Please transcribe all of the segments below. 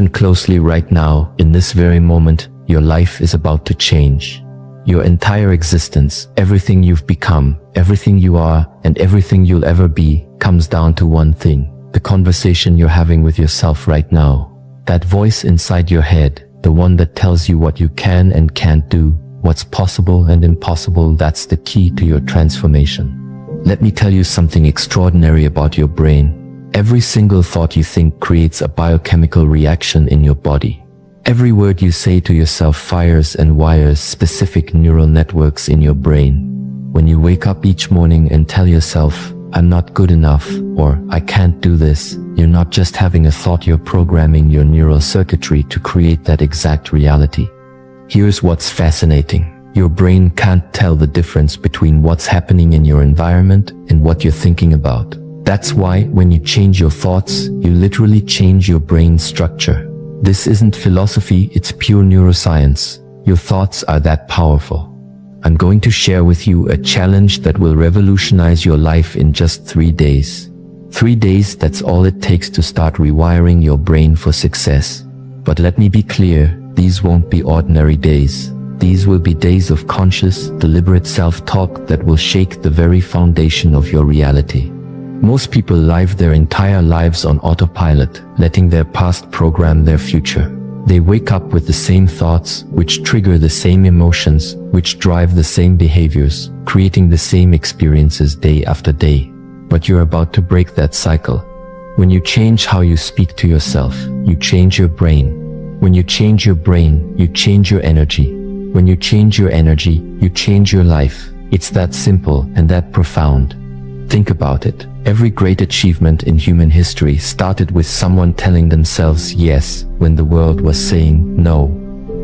Listen closely right now. In this very moment, your life is about to change. Your entire existence, everything you've become, everything you are, and everything you'll ever be, comes down to one thing: the conversation you're having with yourself right now. That voice inside your head, the one that tells you what you can and can't do, what's possible and impossible, that's the key to your transformation. Let me tell you something extraordinary about your brain. Every single thought you think creates a biochemical reaction in your body. Every word you say to yourself fires and wires specific neural networks in your brain. When you wake up each morning and tell yourself, "I'm not good enough," or "I can't do this," you're not just having a thought, you're programming your neural circuitry to create that exact reality. Here's what's fascinating. Your brain can't tell the difference between what's happening in your environment and what you're thinking about. That's why when you change your thoughts, you literally change your brain structure. This isn't philosophy, it's pure neuroscience. Your thoughts are that powerful. I'm going to share with you a challenge that will revolutionize your life in just 3 days. 3 days, that's all it takes to start rewiring your brain for success. But let me be clear, these won't be ordinary days. These will be days of conscious, deliberate self-talk that will shake the very foundation of your reality. Most people live their entire lives on autopilot, letting their past program their future. They wake up with the same thoughts, which trigger the same emotions, which drive the same behaviors, creating the same experiences day after day. But you're about to break that cycle. When you change how you speak to yourself, you change your brain. When you change your brain, you change your energy. When you change your energy, you change your life. It's that simple and that profound. Think about it. Every great achievement in human history started with someone telling themselves yes when the world was saying no.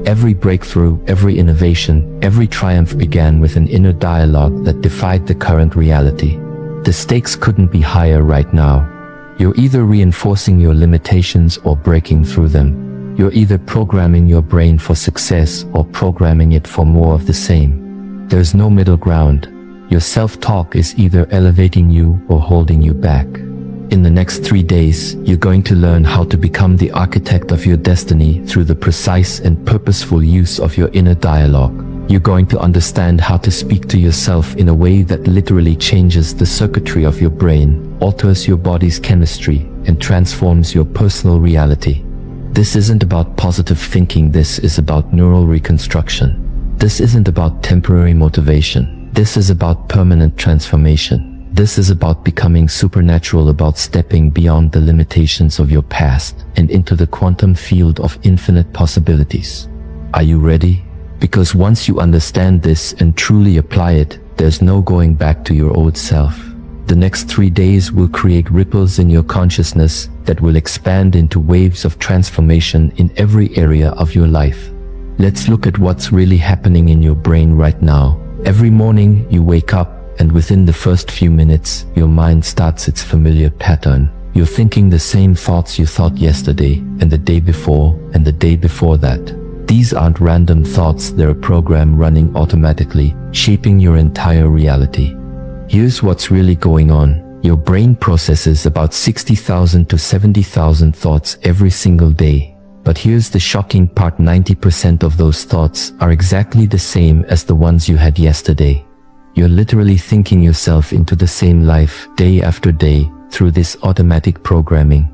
Every breakthrough, every innovation, every triumph began with an inner dialogue that defied the current reality. The stakes couldn't be higher right now. You're either reinforcing your limitations or breaking through them. You're either programming your brain for success or programming it for more of the same. There's no middle ground. Your self-talk is either elevating you or holding you back. In the next 3 days, you're going to learn how to become the architect of your destiny through the precise and purposeful use of your inner dialogue. You're going to understand how to speak to yourself in a way that literally changes the circuitry of your brain, alters your body's chemistry, and transforms your personal reality. This isn't about positive thinking, this is about neural reconstruction. This isn't about temporary motivation. This is about permanent transformation. This is about becoming supernatural, about stepping beyond the limitations of your past and into the quantum field of infinite possibilities. Are you ready? Because once you understand this and truly apply it, there's no going back to your old self. The next 3 days will create ripples in your consciousness that will expand into waves of transformation in every area of your life. Let's look at what's really happening in your brain right now. Every morning you wake up, and within the first few minutes, your mind starts its familiar pattern. You're thinking the same thoughts you thought yesterday, and the day before, and the day before that. These aren't random thoughts, they're a program running automatically, shaping your entire reality. Here's what's really going on. Your brain processes about 60,000 to 70,000 thoughts every single day. But here's the shocking part, 90% of those thoughts are exactly the same as the ones you had yesterday. You're literally thinking yourself into the same life day after day through this automatic programming.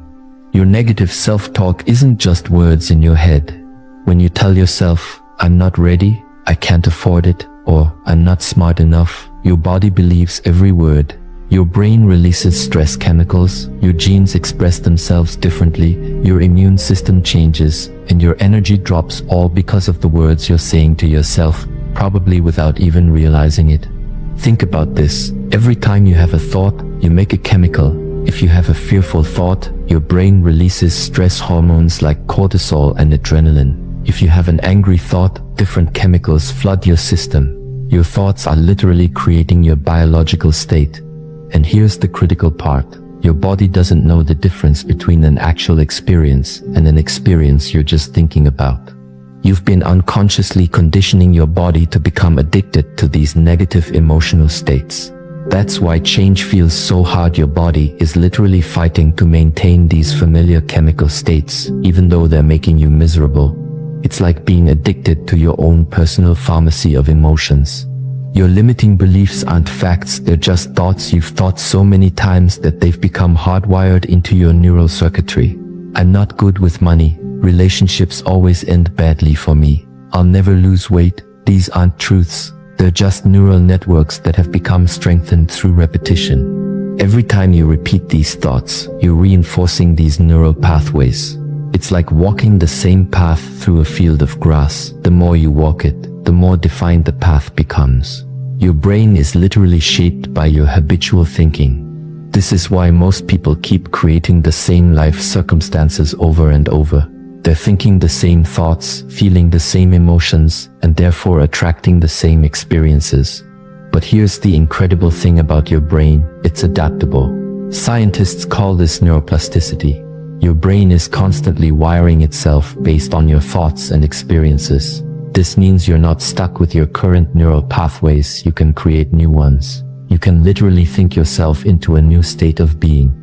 Your negative self-talk isn't just words in your head. When you tell yourself, "I'm not ready, I can't afford it," or "I'm not smart enough," your body believes every word. Your brain releases stress chemicals, your genes express themselves differently, your immune system changes, and your energy drops, all because of the words you're saying to yourself, probably without even realizing it. Think about this. Every time you have a thought, you make a chemical. If you have a fearful thought, your brain releases stress hormones like cortisol and adrenaline. If you have an angry thought, different chemicals flood your system. Your thoughts are literally creating your biological state. And here's the critical part. Your body doesn't know the difference between an actual experience and an experience you're just thinking about. You've been unconsciously conditioning your body to become addicted to these negative emotional states. That's why change feels so hard. Your body is literally fighting to maintain these familiar chemical states, even though they're making you miserable. It's like being addicted to your own personal pharmacy of emotions. Your limiting beliefs aren't facts, they're just thoughts you've thought so many times that they've become hardwired into your neural circuitry. I'm not good with money. Relationships always end badly for me. I'll never lose weight. These aren't truths. They're just neural networks that have become strengthened through repetition. Every time you repeat these thoughts, you're reinforcing these neural pathways. It's like walking the same path through a field of grass. The more you walk it, the more defined the path becomes. Your brain is literally shaped by your habitual thinking. This is why most people keep creating the same life circumstances over and over. They're thinking the same thoughts, feeling the same emotions, and therefore attracting the same experiences. But here's the incredible thing about your brain, it's adaptable. Scientists call this neuroplasticity. Your brain is constantly wiring itself based on your thoughts and experiences. This means you're not stuck with your current neural pathways, you can create new ones. You can literally think yourself into a new state of being.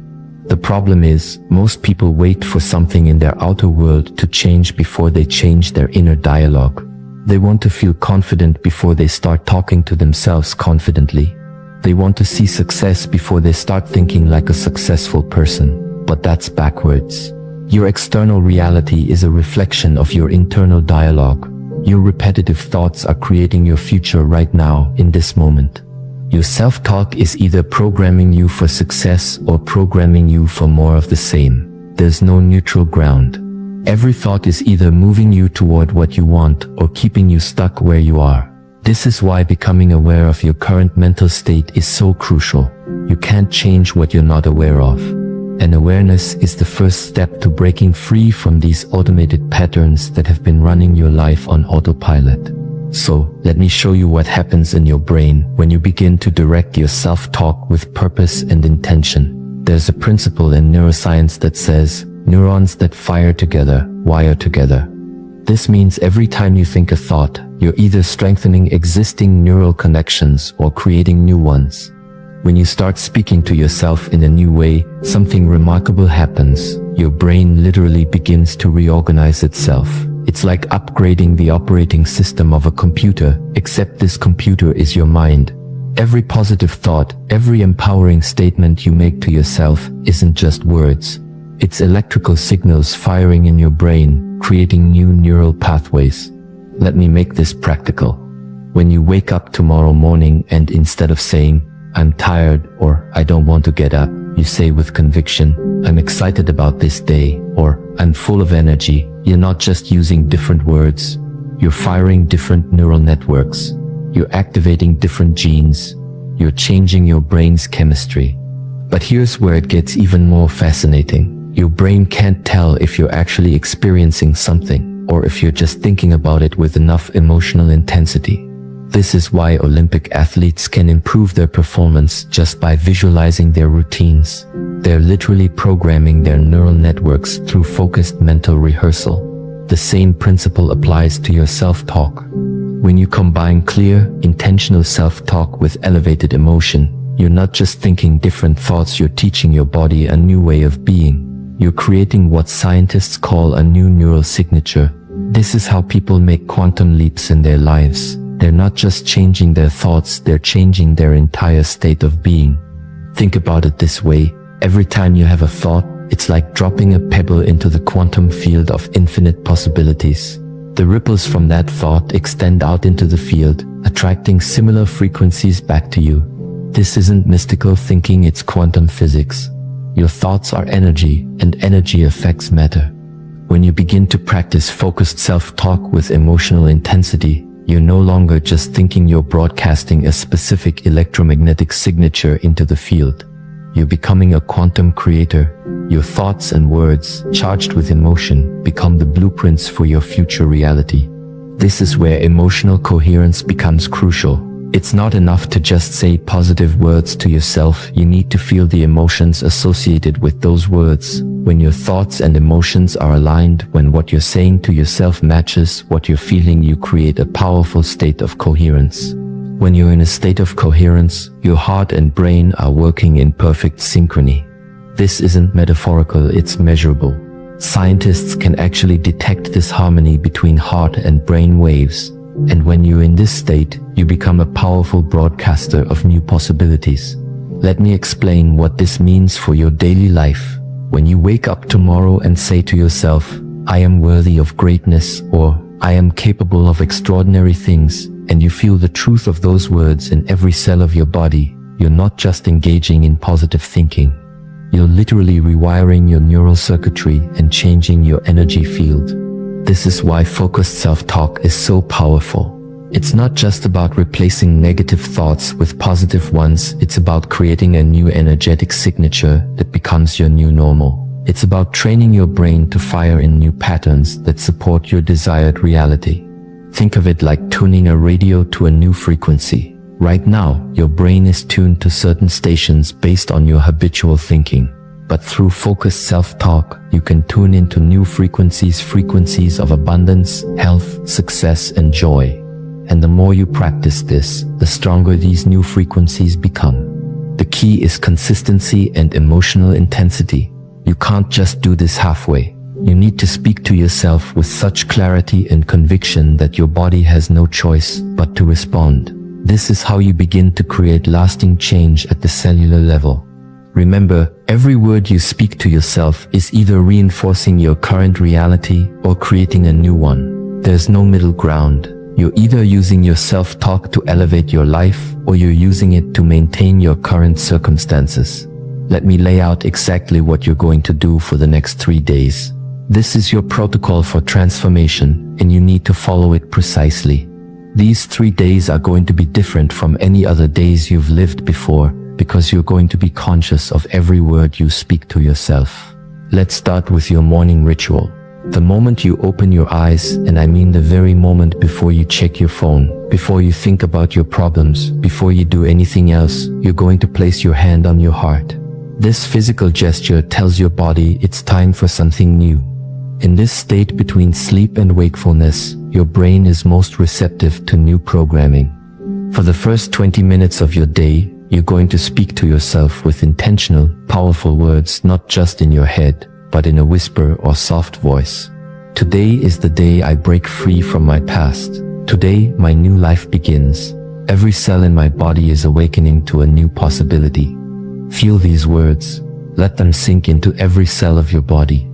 The problem is, most people wait for something in their outer world to change before they change their inner dialogue. They want to feel confident before they start talking to themselves confidently. They want to see success before they start thinking like a successful person. But that's backwards. Your external reality is a reflection of your internal dialogue. Your repetitive thoughts are creating your future right now, in this moment. Your self-talk is either programming you for success or programming you for more of the same. There's no neutral ground. Every thought is either moving you toward what you want or keeping you stuck where you are. This is why becoming aware of your current mental state is so crucial. You can't change what you're not aware of. And awareness is the first step to breaking free from these automated patterns that have been running your life on autopilot. So, let me show you what happens in your brain when you begin to direct your self-talk with purpose and intention. There's a principle in neuroscience that says, neurons that fire together, wire together. This means every time you think a thought, you're either strengthening existing neural connections or creating new ones. When you start speaking to yourself in a new way, something remarkable happens. Your brain literally begins to reorganize itself. It's like upgrading the operating system of a computer, except this computer is your mind. Every positive thought, every empowering statement you make to yourself isn't just words. It's electrical signals firing in your brain, creating new neural pathways. Let me make this practical. When you wake up tomorrow morning and instead of saying, "I'm tired" or "I don't want to get up," you say with conviction, "I'm excited about this day," or "I'm full of energy." You're not just using different words. You're firing different neural networks. You're activating different genes. You're changing your brain's chemistry. But here's where it gets even more fascinating. Your brain can't tell if you're actually experiencing something, or if you're just thinking about it with enough emotional intensity. This is why Olympic athletes can improve their performance just by visualizing their routines. They're literally programming their neural networks through focused mental rehearsal. The same principle applies to your self-talk. When you combine clear, intentional self-talk with elevated emotion, you're not just thinking different thoughts, you're teaching your body a new way of being. You're creating what scientists call a new neural signature. This is how people make quantum leaps in their lives. They're not just changing their thoughts, they're changing their entire state of being. Think about it this way. Every time you have a thought, it's like dropping a pebble into the quantum field of infinite possibilities. The ripples from that thought extend out into the field, attracting similar frequencies back to you. This isn't mystical thinking, it's quantum physics. Your thoughts are energy, and energy affects matter. When you begin to practice focused self-talk with emotional intensity, you're no longer just thinking, you're broadcasting a specific electromagnetic signature into the field. You're becoming a quantum creator. Your thoughts and words, charged with emotion, become the blueprints for your future reality. This is where emotional coherence becomes crucial. It's not enough to just say positive words to yourself, you need to feel the emotions associated with those words. When your thoughts and emotions are aligned, when what you're saying to yourself matches what you're feeling, you create a powerful state of coherence. When you're in a state of coherence, your heart and brain are working in perfect synchrony. This isn't metaphorical, it's measurable. Scientists can actually detect this harmony between heart and brain waves. And when you're in this state, you become a powerful broadcaster of new possibilities. Let me explain what this means for your daily life. When you wake up tomorrow and say to yourself, I am worthy of greatness, or I am capable of extraordinary things, and you feel the truth of those words in every cell of your body, you're not just engaging in positive thinking. You're literally rewiring your neural circuitry and changing your energy field. This is why focused self-talk is so powerful. It's not just about replacing negative thoughts with positive ones, it's about creating a new energetic signature that becomes your new normal. It's about training your brain to fire in new patterns that support your desired reality. Think of it like tuning a radio to a new frequency. Right now, your brain is tuned to certain stations based on your habitual thinking. But through focused self-talk, you can tune into new frequencies of abundance, health, success, and joy. And the more you practice this, the stronger these new frequencies become. The key is consistency and emotional intensity. You can't just do this halfway. You need to speak to yourself with such clarity and conviction that your body has no choice but to respond. This is how you begin to create lasting change at the cellular level. Remember, every word you speak to yourself is either reinforcing your current reality or creating a new one. There's no middle ground. You're either using your self-talk to elevate your life, or you're using it to maintain your current circumstances. Let me lay out exactly what you're going to do for the next 3 days. This is your protocol for transformation, and you need to follow it precisely. These 3 days are going to be different from any other days you've lived before, because you're going to be conscious of every word you speak to yourself. Let's start with your morning ritual. The moment you open your eyes, and I mean the very moment before you check your phone, before you think about your problems, before you do anything else, you're going to place your hand on your heart. This physical gesture tells your body it's time for something new. In this state between sleep and wakefulness, your brain is most receptive to new programming. For the first 20 minutes of your day, you're going to speak to yourself with intentional, powerful words, not just in your head, but in a whisper or soft voice. Today is the day I break free from my past. Today, my new life begins. Every cell in my body is awakening to a new possibility. Feel these words. Let them sink into every cell of your body.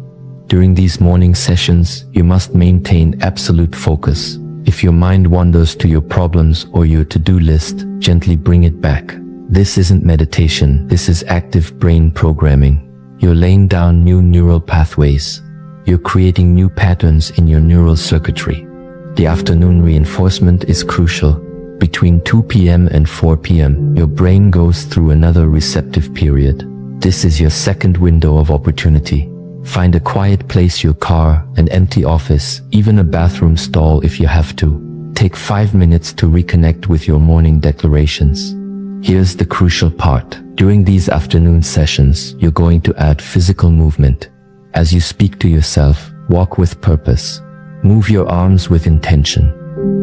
During these morning sessions, you must maintain absolute focus. If your mind wanders to your problems or your to-do list, gently bring it back. This isn't meditation, this is active brain programming. You're laying down new neural pathways. You're creating new patterns in your neural circuitry. The afternoon reinforcement is crucial. Between 2 p.m. and 4 p.m., your brain goes through another receptive period. This is your second window of opportunity. Find a quiet place, your car, an empty office, even a bathroom stall if you have to. Take 5 minutes to reconnect with your morning declarations. Here's the crucial part. During these afternoon sessions, you're going to add physical movement. As you speak to yourself, walk with purpose. Move your arms with intention.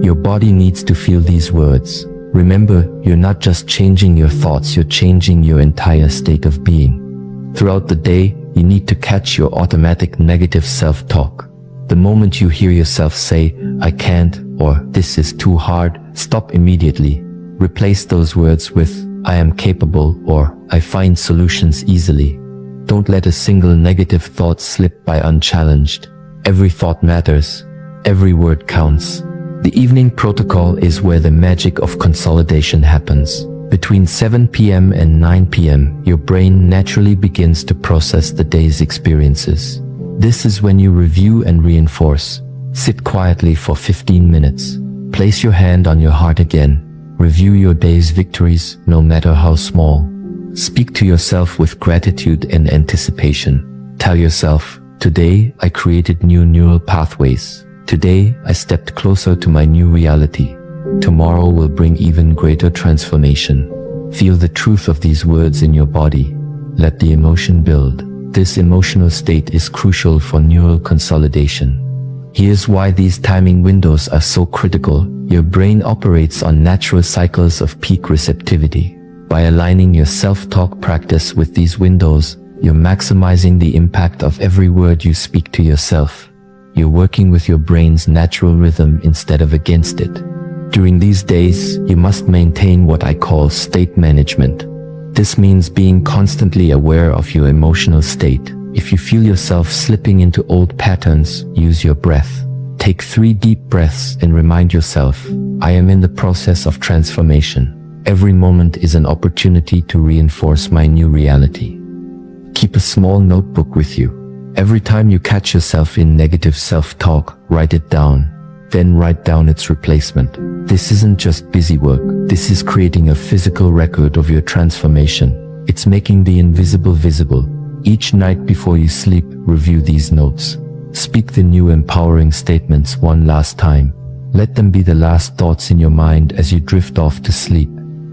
Your body needs to feel these words. Remember, you're not just changing your thoughts, you're changing your entire state of being. Throughout the day, you need to catch your automatic negative self-talk. The moment you hear yourself say, I can't, or this is too hard, stop immediately. Replace those words with, I am capable, or I find solutions easily. Don't let a single negative thought slip by unchallenged. Every thought matters. Every word counts. The evening protocol is where the magic of consolidation happens. Between 7 p.m. and 9 p.m., your brain naturally begins to process the day's experiences. This is when you review and reinforce. Sit quietly for 15 minutes. Place your hand on your heart again. Review your day's victories, no matter how small. Speak to yourself with gratitude and anticipation. Tell yourself, today I created new neural pathways. Today I stepped closer to my new reality. Tomorrow will bring even greater transformation. Feel the truth of these words in your body. Let the emotion build. This emotional state is crucial for neural consolidation. Here's why these timing windows are so critical. Your brain operates on natural cycles of peak receptivity. By aligning your self-talk practice with these windows, you're maximizing the impact of every word you speak to yourself. You're working with your brain's natural rhythm instead of against it. During these days, you must maintain what I call state management. This means being constantly aware of your emotional state. If you feel yourself slipping into old patterns, use your breath. Take 3 deep breaths and remind yourself, I am in the process of transformation. Every moment is an opportunity to reinforce my new reality. Keep a small notebook with you. Every time you catch yourself in negative self-talk, write it down. Then write down its replacement. This isn't just busy work. This is creating a physical record of your transformation. It's making the invisible visible. Each night before you sleep, review these notes. Speak the new empowering statements one last time. Let them be the last thoughts in your mind as you drift off to sleep.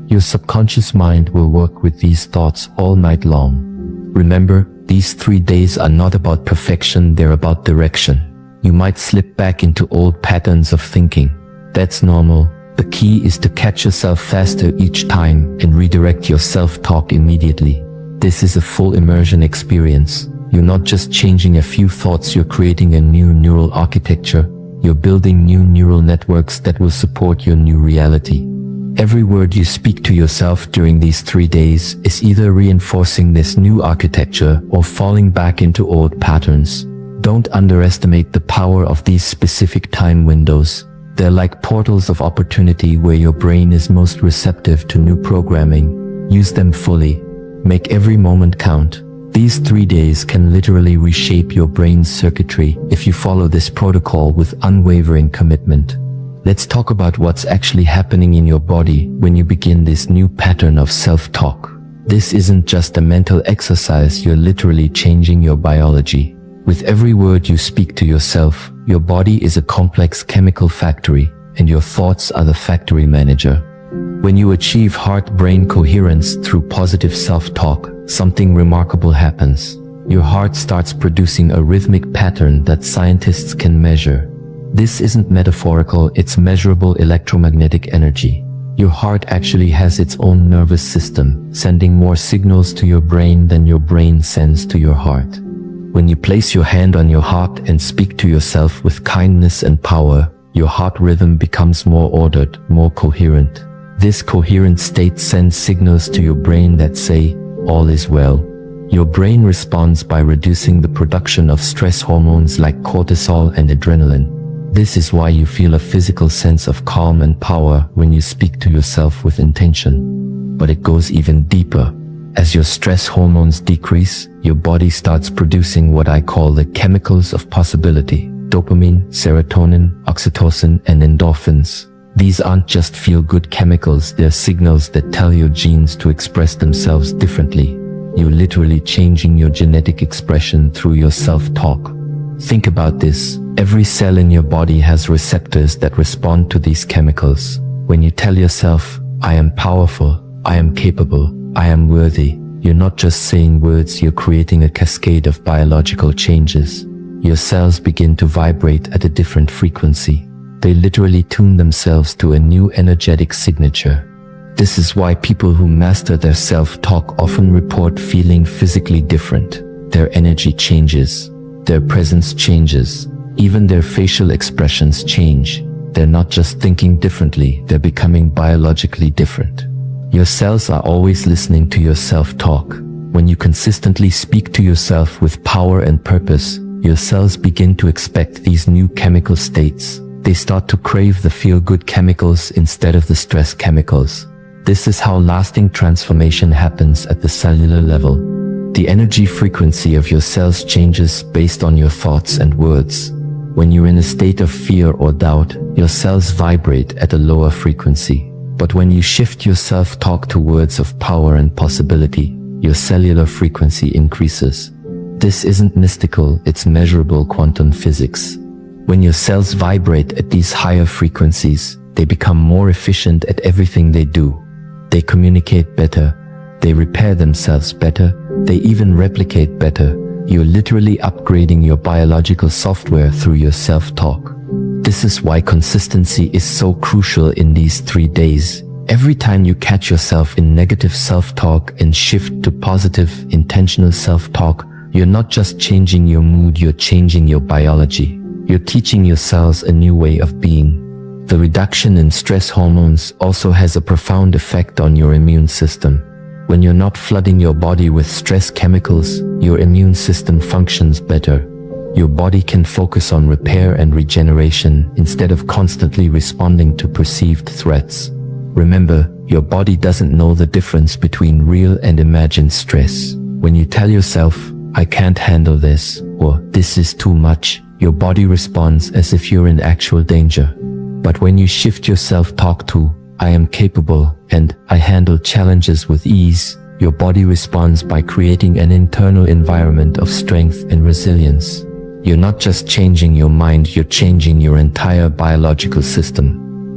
Your subconscious mind will work with these thoughts all night long. Remember, these 3 days are not about perfection, they're about direction. You might slip back into old patterns of thinking. That's normal. The key is to catch yourself faster each time and redirect your self-talk immediately. This is a full immersion experience. You're not just changing a few thoughts, you're creating a new neural architecture. You're building new neural networks that will support your new reality. Every word you speak to yourself during these 3 days is either reinforcing this new architecture or falling back into old patterns. Don't underestimate the power of these specific time windows. They're like portals of opportunity where your brain is most receptive to new programming. Use them fully. Make every moment count. These 3 days can literally reshape your brain's circuitry if you follow this protocol with unwavering commitment. Let's talk about what's actually happening in your body when you begin this new pattern of self-talk. This isn't just a mental exercise, you're literally changing your biology. With every word you speak to yourself, your body is a complex chemical factory, and your thoughts are the factory manager. When you achieve heart-brain coherence through positive self-talk, something remarkable happens. Your heart starts producing a rhythmic pattern that scientists can measure. This isn't metaphorical, it's measurable electromagnetic energy. Your heart actually has its own nervous system, sending more signals to your brain than your brain sends to your heart. When you place your hand on your heart and speak to yourself with kindness and power, your heart rhythm becomes more ordered, more coherent. This coherent state sends signals to your brain that say, all is well. Your brain responds by reducing the production of stress hormones like cortisol and adrenaline. This is why you feel a physical sense of calm and power when you speak to yourself with intention. But it goes even deeper. As your stress hormones decrease, your body starts producing what I call the chemicals of possibility: dopamine, serotonin, oxytocin, and endorphins. These aren't just feel-good chemicals, they're signals that tell your genes to express themselves differently. You're literally changing your genetic expression through your self-talk. Think about this. Every cell in your body has receptors that respond to these chemicals. When you tell yourself, I am powerful, I am capable, I am worthy, you're not just saying words, you're creating a cascade of biological changes. Your cells begin to vibrate at a different frequency. They literally tune themselves to a new energetic signature. This is why people who master their self-talk often report feeling physically different. Their energy changes. Their presence changes. Even their facial expressions change. They're not just thinking differently, they're becoming biologically different. Your cells are always listening to your self-talk. When you consistently speak to yourself with power and purpose, your cells begin to expect these new chemical states. They start to crave the feel-good chemicals instead of the stress chemicals. This is how lasting transformation happens at the cellular level. The energy frequency of your cells changes based on your thoughts and words. When you're in a state of fear or doubt, your cells vibrate at a lower frequency. But when you shift your self-talk to words of power and possibility, your cellular frequency increases. This isn't mystical, it's measurable quantum physics. When your cells vibrate at these higher frequencies, they become more efficient at everything they do. They communicate better, they repair themselves better, they even replicate better. You're literally upgrading your biological software through your self-talk. This is why consistency is so crucial in these 3 days. Every time you catch yourself in negative self-talk and shift to positive, intentional self-talk, you're not just changing your mood, you're changing your biology. You're teaching your cells a new way of being. The reduction in stress hormones also has a profound effect on your immune system. When you're not flooding your body with stress chemicals, your immune system functions better. Your body can focus on repair and regeneration instead of constantly responding to perceived threats. Remember, your body doesn't know the difference between real and imagined stress. When you tell yourself, "I can't handle this," or "this is too much," your body responds as if you're in actual danger. But when you shift your self-talk to, "I am capable," and "I handle challenges with ease," your body responds by creating an internal environment of strength and resilience. You're not just changing your mind, you're changing your entire biological system.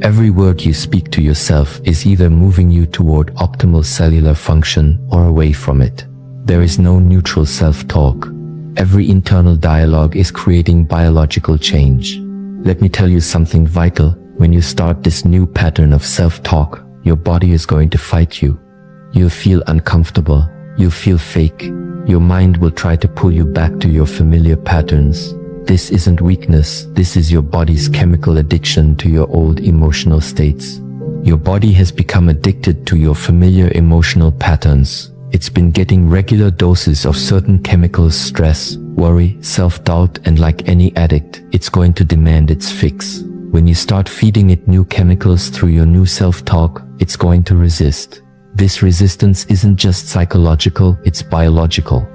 Every word you speak to yourself is either moving you toward optimal cellular function or away from it. There is no neutral self-talk. Every internal dialogue is creating biological change. Let me tell you something vital. When you start this new pattern of self-talk, your body is going to fight you. You'll feel uncomfortable. You'll feel fake. Your mind will try to pull you back to your familiar patterns. This isn't weakness. This is your body's chemical addiction to your old emotional states. Your body has become addicted to your familiar emotional patterns. It's been getting regular doses of certain chemicals: stress, worry, self-doubt, and like any addict, it's going to demand its fix. When you start feeding it new chemicals through your new self-talk, it's going to resist. This resistance isn't just psychological, it's biological.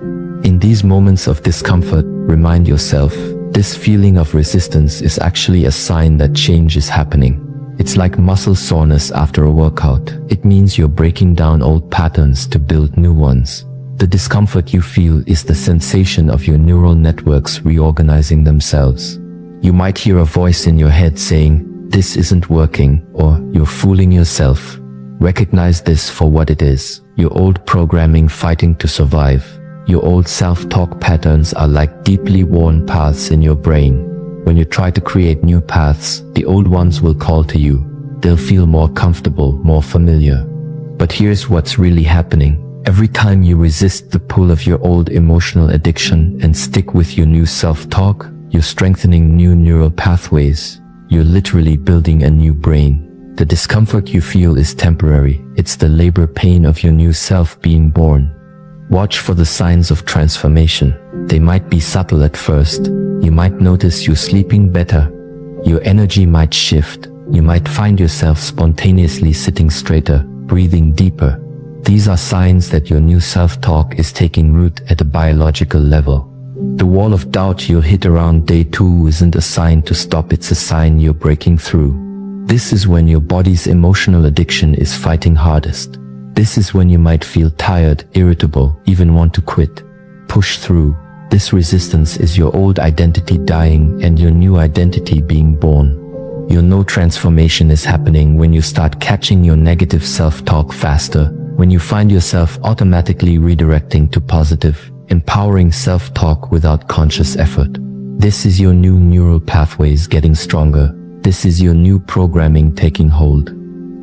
In these moments of discomfort, remind yourself, this feeling of resistance is actually a sign that change is happening. It's like muscle soreness after a workout. It means you're breaking down old patterns to build new ones. The discomfort you feel is the sensation of your neural networks reorganizing themselves. You might hear a voice in your head saying, "This isn't working," or "You're fooling yourself." Recognize this for what it is: your old programming fighting to survive. Your old self-talk patterns are like deeply worn paths in your brain. When you try to create new paths, the old ones will call to you. They'll feel more comfortable, more familiar. But here's what's really happening. Every time you resist the pull of your old emotional addiction and stick with your new self-talk, you're strengthening new neural pathways. You're literally building a new brain. The discomfort you feel is temporary. It's the labor pain of your new self being born. Watch for the signs of transformation. They might be subtle at first. You might notice you're sleeping better. Your energy might shift. You might find yourself spontaneously sitting straighter, breathing deeper. These are signs that your new self-talk is taking root at a biological level. The wall of doubt you'll hit around day 2 isn't a sign to stop, it's a sign you're breaking through. This is when your body's emotional addiction is fighting hardest. This is when you might feel tired, irritable, even want to quit. Push through. This resistance is your old identity dying and your new identity being born. You'll know transformation is happening when you start catching your negative self-talk faster, when you find yourself automatically redirecting to positive, empowering self-talk without conscious effort. This is your new neural pathways getting stronger. This is your new programming taking hold.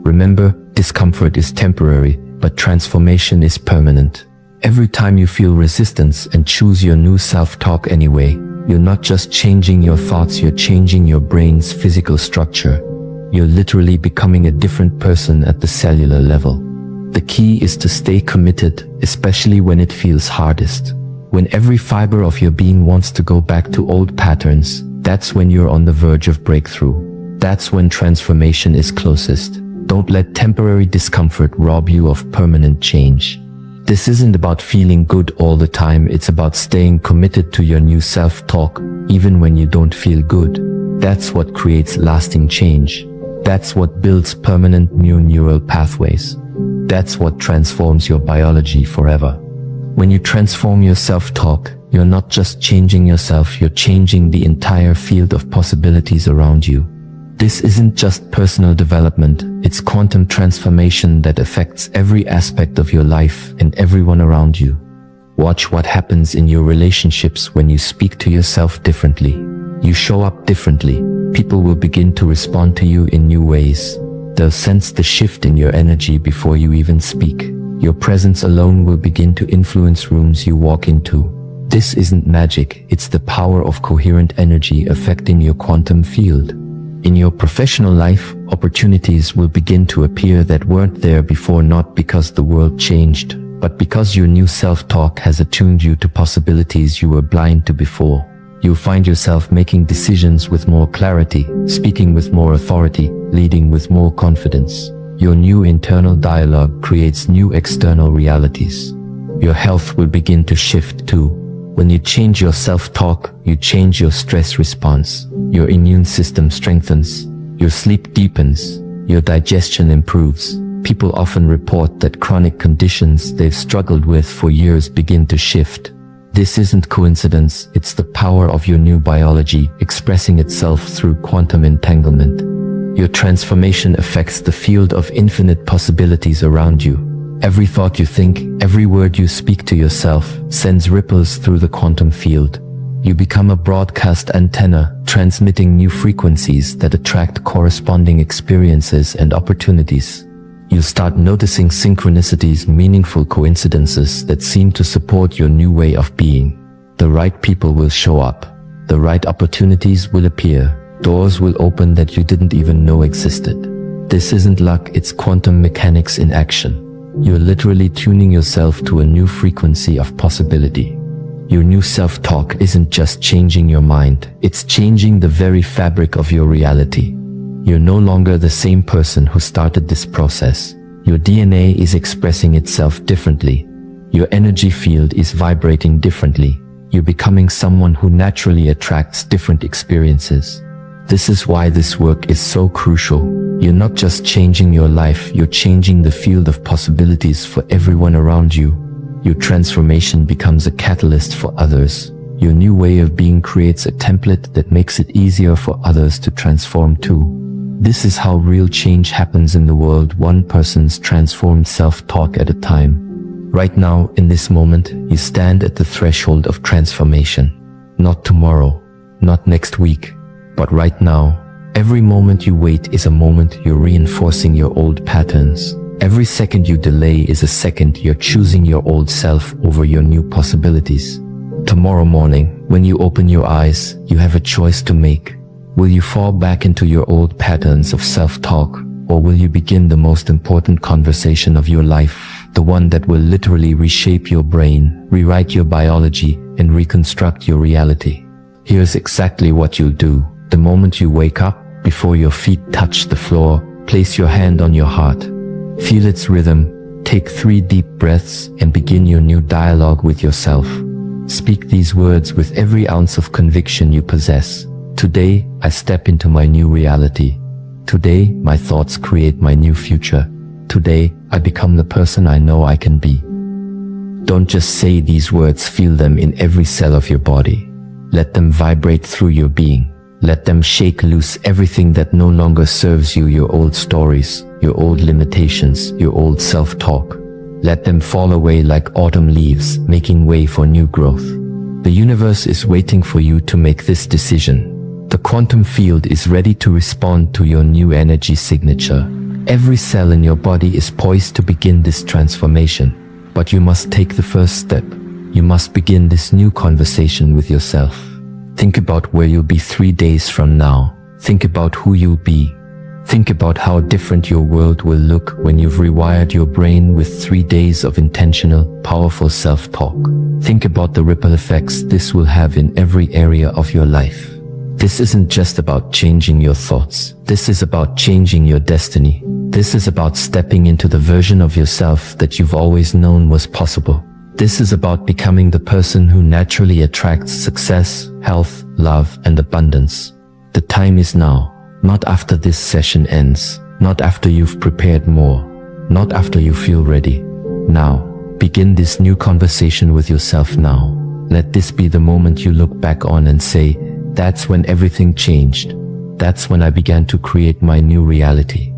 Remember, discomfort is temporary, but transformation is permanent. Every time you feel resistance and choose your new self-talk anyway, you're not just changing your thoughts, you're changing your brain's physical structure. You're literally becoming a different person at the cellular level. The key is to stay committed, especially when it feels hardest. When every fiber of your being wants to go back to old patterns, that's when you're on the verge of breakthrough. That's when transformation is closest. Don't let temporary discomfort rob you of permanent change. This isn't about feeling good all the time, it's about staying committed to your new self-talk, even when you don't feel good. That's what creates lasting change. That's what builds permanent new neural pathways. That's what transforms your biology forever. When you transform your self-talk, you're not just changing yourself, you're changing the entire field of possibilities around you. This isn't just personal development, it's quantum transformation that affects every aspect of your life and everyone around you. Watch what happens in your relationships when you speak to yourself differently. You show up differently. People will begin to respond to you in new ways. They'll sense the shift in your energy before you even speak. Your presence alone will begin to influence rooms you walk into. This isn't magic, it's the power of coherent energy affecting your quantum field. In your professional life, opportunities will begin to appear that weren't there before, not because the world changed, but because your new self-talk has attuned you to possibilities you were blind to before. You'll find yourself making decisions with more clarity, speaking with more authority, leading with more confidence. Your new internal dialogue creates new external realities. Your health will begin to shift too. When you change your self-talk, you change your stress response. Your immune system strengthens. Your sleep deepens. Your digestion improves. People often report that chronic conditions they've struggled with for years begin to shift. This isn't coincidence, it's the power of your new biology expressing itself through quantum entanglement. Your transformation affects the field of infinite possibilities around you. Every thought you think, every word you speak to yourself, sends ripples through the quantum field. You become a broadcast antenna, transmitting new frequencies that attract corresponding experiences and opportunities. You start noticing synchronicities, meaningful coincidences that seem to support your new way of being. The right people will show up. The right opportunities will appear. Doors will open that you didn't even know existed. This isn't luck, it's quantum mechanics in action. You're literally tuning yourself to a new frequency of possibility. Your new self-talk isn't just changing your mind, it's changing the very fabric of your reality. You're no longer the same person who started this process. Your DNA is expressing itself differently. Your energy field is vibrating differently. You're becoming someone who naturally attracts different experiences. This is why this work is so crucial. You're not just changing your life, you're changing the field of possibilities for everyone around you. Your transformation becomes a catalyst for others. Your new way of being creates a template that makes it easier for others to transform too. This is how real change happens in the world, one person's transformed self-talk at a time. Right now, in this moment, you stand at the threshold of transformation. Not tomorrow, not next week, but right now. Every moment you wait is a moment you're reinforcing your old patterns. Every second you delay is a second you're choosing your old self over your new possibilities. Tomorrow morning, when you open your eyes, you have a choice to make. Will you fall back into your old patterns of self-talk, or will you begin the most important conversation of your life, the one that will literally reshape your brain, rewrite your biology, and reconstruct your reality? Here's exactly what you'll do. The moment you wake up, before your feet touch the floor, place your hand on your heart. Feel its rhythm, take 3 deep breaths, and begin your new dialogue with yourself. Speak these words with every ounce of conviction you possess. Today, I step into my new reality. Today, my thoughts create my new future. Today, I become the person I know I can be. Don't just say these words, feel them in every cell of your body. Let them vibrate through your being. Let them shake loose everything that no longer serves you, your old stories, your old limitations, your old self-talk. Let them fall away like autumn leaves, making way for new growth. The universe is waiting for you to make this decision. The quantum field is ready to respond to your new energy signature. Every cell in your body is poised to begin this transformation. But you must take the first step. You must begin this new conversation with yourself. Think about where you'll be 3 days from now. Think about who you'll be. Think about how different your world will look when you've rewired your brain with 3 days of intentional, powerful self-talk. Think about the ripple effects this will have in every area of your life. This isn't just about changing your thoughts. This is about changing your destiny. This is about stepping into the version of yourself that you've always known was possible. This is about becoming the person who naturally attracts success, health, love, and abundance. The time is now. Not after this session ends. Not after you've prepared more. Not after you feel ready. Now. Begin this new conversation with yourself now. Let this be the moment you look back on and say, that's when everything changed. That's when I began to create my new reality.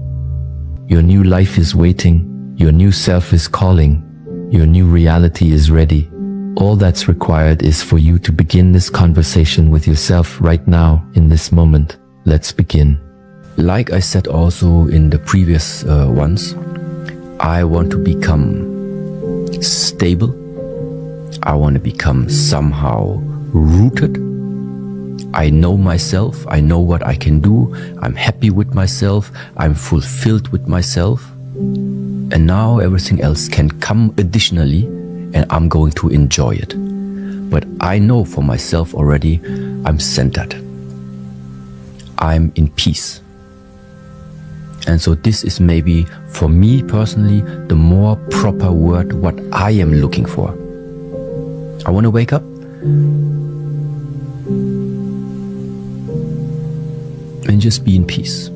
Your new life is waiting. Your new self is calling. Your new reality is ready. All that's required is for you to begin this conversation with yourself right now, in this moment. Let's begin. Like I said also in the previous ones, I want to become stable. I want to become somehow rooted. I know myself. I know what I can do. I'm happy with myself. I'm fulfilled with myself. And now everything else can come additionally, and I'm going to enjoy it. But I know for myself already, I'm centered. I'm in peace. And so this is maybe, for me personally, the more proper word what I am looking for. I want to wake up and just be in peace.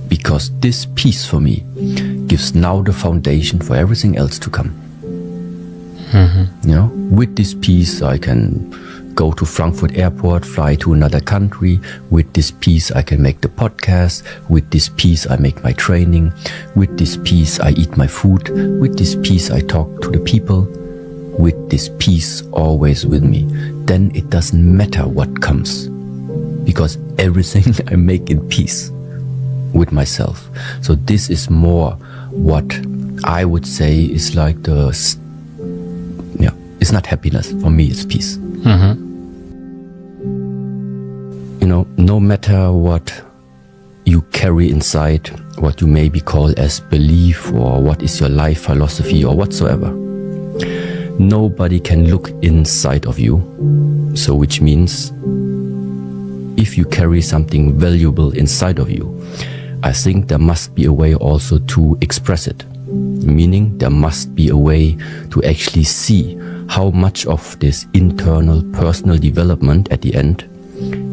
Because this peace for me gives now the foundation for everything else to come. You know, with this peace I can go to Frankfurt airport, fly to another country. With this peace I can make the podcast. With this peace I make my training. With this peace I eat my food. With this peace I talk to the people. With this peace always with me. Then it doesn't matter what comes, because everything I make in peace with myself. So this is more what I would say is like it's not happiness. For me, it's peace. You know, no matter what you carry inside, what you maybe call as belief, or what is your life philosophy or whatsoever, nobody can look inside of you. So which means if you carry something valuable inside of you, I think there must be a way also to express it. Meaning there must be a way to actually see how much of this internal personal development at the end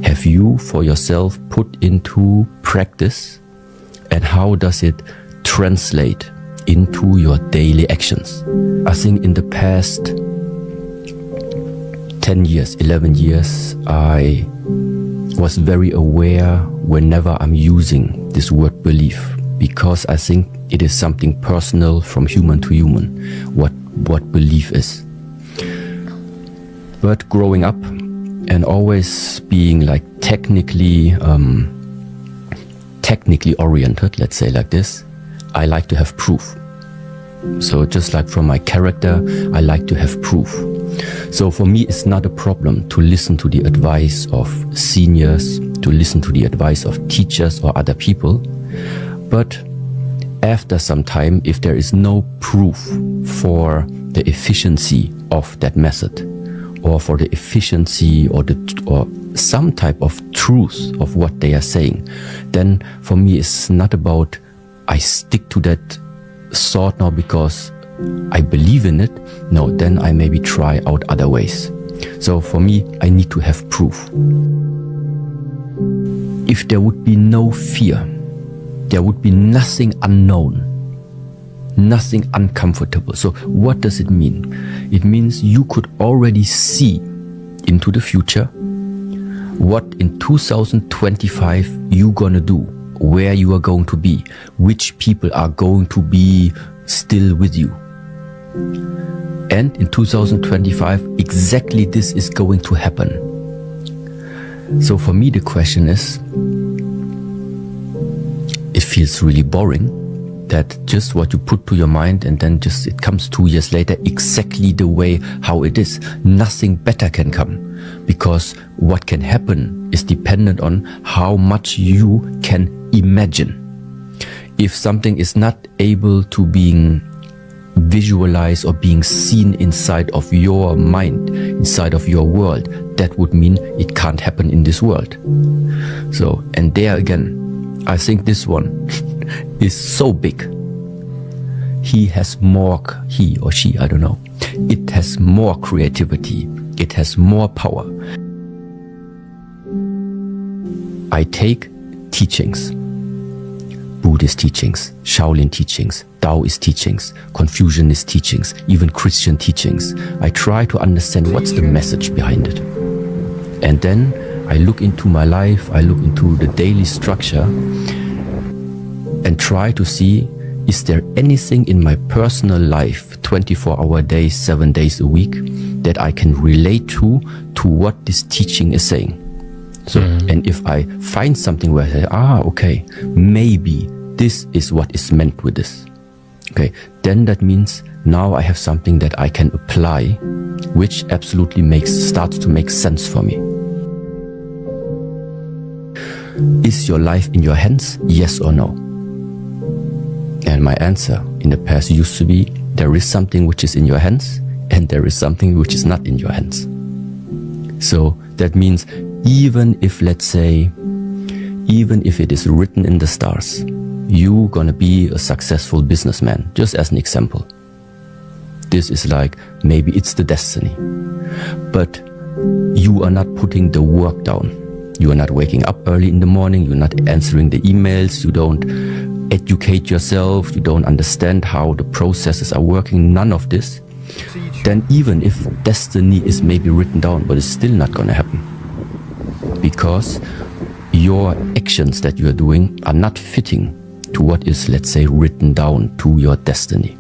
have you for yourself put into practice, and how does it translate into your daily actions. I think in the past 10 years, 11 years, I was very aware whenever I'm using this word belief, because I think it is something personal from human to human, what belief is. But growing up and always being like technically oriented, let's say like this, I like to have proof. So just like from my character, I like to have proof. So for me, it's not a problem to listen to the advice of seniors, to listen to the advice of teachers or other people. But after some time, if there is no proof for the efficiency of that method, or for the efficiency or some type of truth of what they are saying, then for me it's not about I stick to that thought now because I believe in it. No, then I maybe try out other ways. So for me, I need to have proof. If there would be no fear, there would be nothing unknown, nothing uncomfortable. So what does it mean? It means you could already see into the future what in 2025 you're gonna do, where you are going to be, which people are going to be still with you. And in 2025, exactly this is going to happen. So for me, the question is, it feels really boring that just what you put to your mind and then just it comes 2 years later exactly the way how it is. Nothing better can come, because what can happen is dependent on how much you can imagine. If something is not able to being visualized or being seen inside of your mind, inside of your world, that would mean it can't happen in this world. So, and there again, I think this one is so big. He or she, I don't know. It has more creativity. It has more power. I take teachings, Buddhist teachings, Shaolin teachings, Taoist teachings, Confucianist teachings, even Christian teachings. I try to understand what's the message behind it. And then I look into my life, I look into the daily structure and try to see is there anything in my personal life, 24-hour days, 7 days a week, that I can relate to what this teaching is saying? So, and if I find something where I say, okay, maybe this is what is meant with this, okay, then that means now I have something that I can apply, which absolutely starts to make sense for me. Is your life in your hands? Yes or no? And my answer in the past used to be, there is something which is in your hands, and there is something which is not in your hands. So that means even if, let's say, even if it is written in the stars, you're gonna be a successful businessman, just as an example. This is like, maybe it's the destiny. But you are not putting the work down. You are not waking up early in the morning, you're not answering the emails, you don't educate yourself, you don't understand how the processes are working, none of this. Then even if destiny is maybe written down, but it's still not gonna happen. Because your actions that you are doing are not fitting to what is, let's say, written down to your destiny.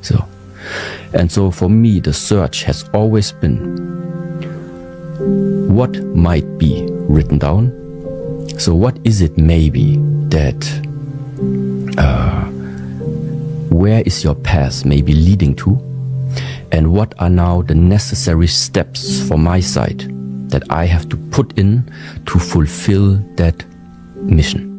So for me, the search has always been what might be written down. So what is it maybe that, where is your path maybe leading to? And what are now the necessary steps for my side that I have to put in to fulfill that mission?